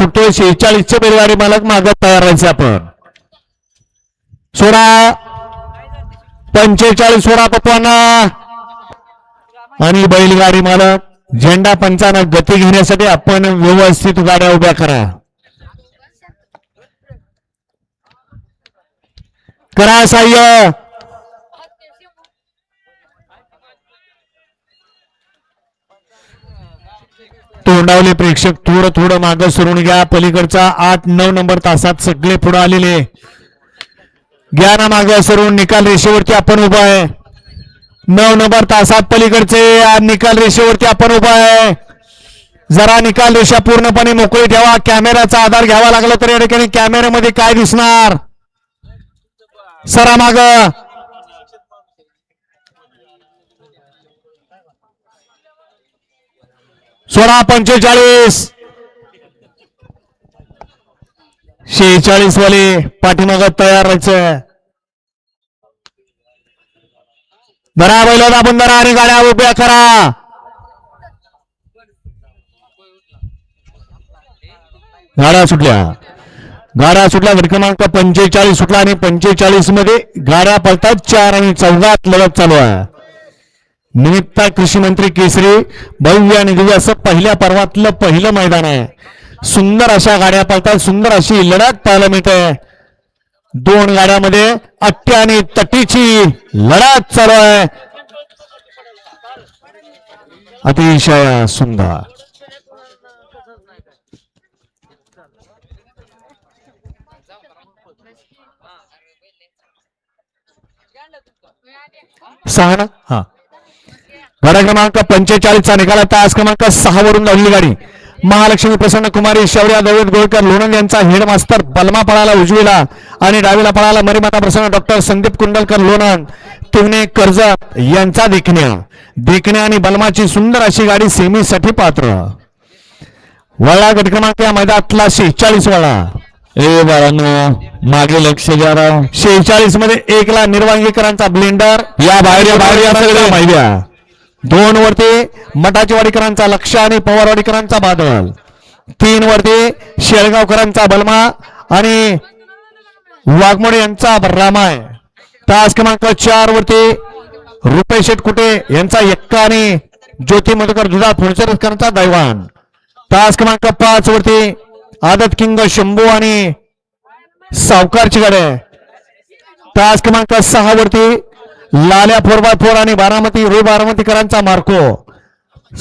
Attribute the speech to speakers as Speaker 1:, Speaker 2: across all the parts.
Speaker 1: सुटतोय 46 बैलगाडी मालक मागत तयार राहायचे आपण 45 सोळा पप्पांना आणि बैलगाडी मालक झेंडा पंचानं गती घेण्यासाठी आपण व्यवस्थित गाड्या उभ्या करा सहाय्य तोंडावले प्रेक्षक थोडं मागं सरून घ्या पलीकडचा 8-9 नंबर तासात सगळे पुढे आलेले घ्या ना मागं सरून निकाल रेषेवरती आपण उभा आहे 9 नंबर तासात पलीकडचे निकाल रेषेवरती आपण उभा आहे जरा निकाल रेषा पूर्णपणे मोकळी ठेवा कॅमेराचा आधार घ्यावा लागला तर या ठिकाणी कॅमेऱ्यामध्ये काय दिसणार सरा माग 45 46 वाले पाठीमाग तयार राहायचं बरा बैलोदा बंदरा आणि गाड्या उभ्या करा गाड्या सुटल्या गट क्रमांक 45 सुटला आणि 45 मध्ये गाड्या पळतात 4 आणि 4 लढत चालू आहे निमित्त कृषी मंत्री केसरी भव्य आणि दिव्य असं पहिल्या पर्वातलं पहिलं मैदान आहे सुंदर अशा गाड्या पळतात सुंदर अशी लढत पाहायला मिळते 2 गाड्यामध्ये अट्टी आणि तटीची लढत चालू आहे अतिशय सुंदर सहा हा गाडा क्रमांक 45 चा निकाल तास क्रमांक 6 वरून धावलेली गाडी महालक्ष्मी प्रसन्न कुमारी शौर्या दवेद गोळकर लोणंद यांचा हेडमास्तर बलमा पळाला उजवीला आणि डावीला पळाला मरीमाता प्रसन्न डॉक्टर संदीप कुंडलकर लोणंद तिवणे कर्जत यांचा देखण्या आणि बलमाची सुंदर अशी गाडी सेमीसाठी पात्र वळा गट क्रमांक या मैदानातला 46 वळा ए बाळांनो मागे लक्ष द्या 46 मध्ये 1 ला निर्वांगीकरांचा ब्लेंडर या बाहेर माहिद्या 2 वरती मठाची वाडीकरांचा लक्ष आणि पवारवाडीकरांचा बादल 3 वरती शेळगावकरांचा बलमा आणि वाघमोडे यांचा रामाय तास क्रमांक 4 वरती रुपेश शेटकुटे यांचा एक्का आणि ज्योती मधुकर दुधा फुलचरकरांचा दैवान तास क्रमांक 5 वरती आदत किंग शंभू आणि सावकारची गाडी तास क्रमांक 6 वरती लाल्या 4x4 आणि बारामतीकरांचा मार्को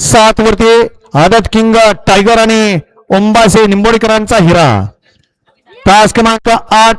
Speaker 1: 7 वरती आदत किंग टायगर आणि ओंबासे निंबोडीकरांचा हिरा तास क्रमांक 8